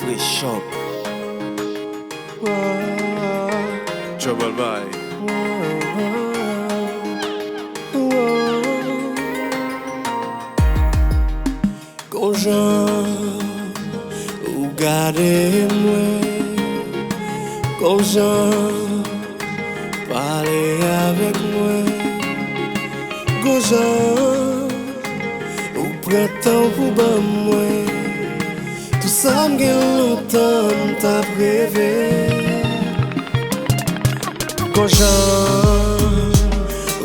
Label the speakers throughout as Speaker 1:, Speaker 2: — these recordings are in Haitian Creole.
Speaker 1: Free Shop. Trouble Boy.
Speaker 2: Gonjan ou gade mwen, Gonjan pale avek mwen, Gonjan ou pretan pou ban mwen, tout sa mgen lontan m'ta preve. Gonjan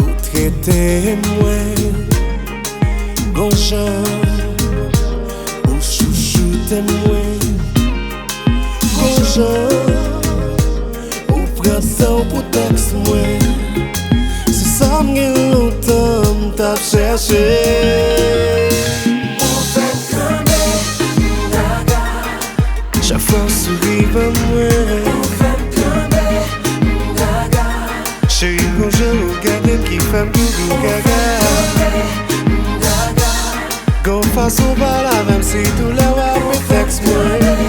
Speaker 2: ou trete mwen, Gonjan mwen, Gonjan ou pretan pou teks mwen, se sa mgen lontan m'tap chershe.
Speaker 3: Ou fèm kande m'gaga,
Speaker 2: Chak fwa souri pa mwen,
Speaker 3: ou fèm kande m'gaga,
Speaker 2: chéri Gonjan ou gade ki fèm gougou gaga. Gon fason pala mèm si tou la wap me teks mwen,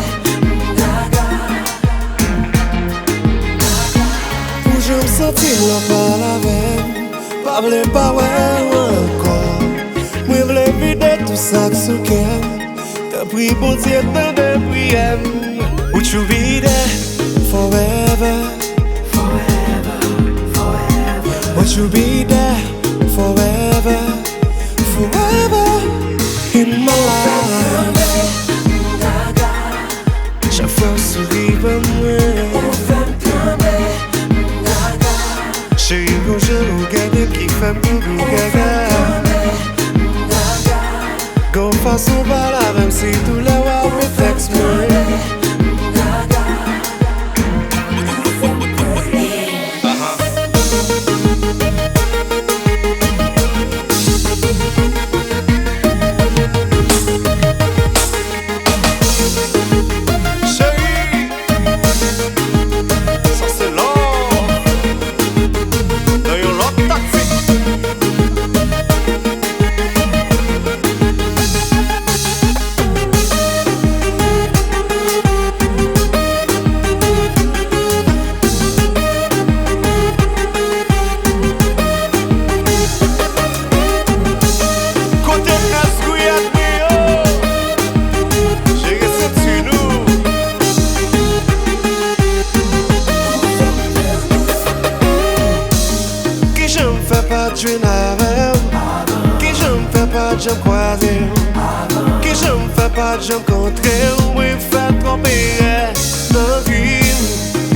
Speaker 2: pou jom senti la pala mèm, pa vle pa wè ankon, mwen vle vide tout sa k sou ken, ta pri bon Dieu tan de priyem. Would you be there forever?
Speaker 3: forever, forever.
Speaker 2: Would you be there forever? Forever in my life. Chak fwa souri pa mwen,
Speaker 3: Ou fèm kande m'gaga,
Speaker 2: chéri Gonjan ou gade ki fèm gougou gaga. Gon fason pala mèm si tou la wap me teks mwen, jwen avèm, ki jom fè pa jom kwaze ou, ki jom fè pa jom kontre ou, mwen fè trompe nan vim,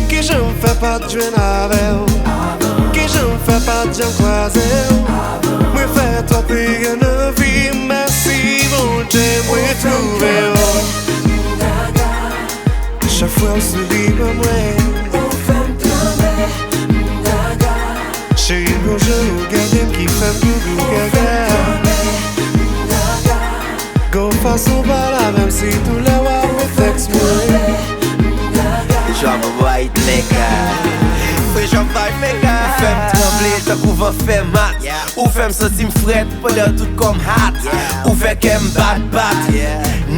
Speaker 2: ki jom fè pa jwen avèm, ki jom fè pa jom kwaze ou, mwen fè trompe nan vim. Mersi bon Dieu mwen trouve ou, chak fwa ou souri pa mwen,
Speaker 3: ou fèm kande m'gaga,
Speaker 2: chéri Gonjan ou gade ki fèm gougou gaga. Gon fason pala mèm si tou la wap me teks mwen,
Speaker 1: Trouble Boy nigga. Free Shop vibe nigga. Ou fèm tremble tak ou van fè mat, ou fèm sentim fret pendant tout kom hat, ou fè kem bat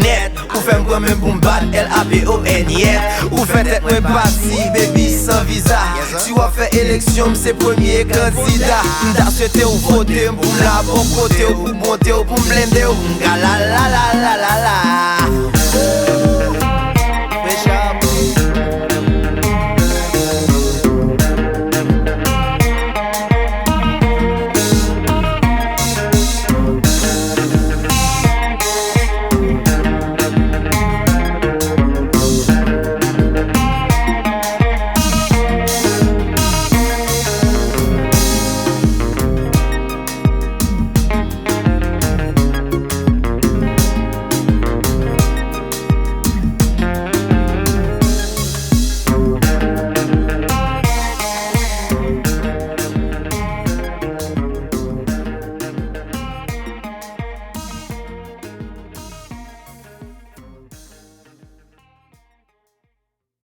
Speaker 1: net, ou fèm gwa men pou m'bat L-A-B-O-N yet, ou fè tèt mwen pasi baby sans visa, si wap fè eleksyon m'se premier kandida, m'da souete ou vote m'pou m'la bon kote ou pou monte ou pou m'blende ou m'ga la la la la la la.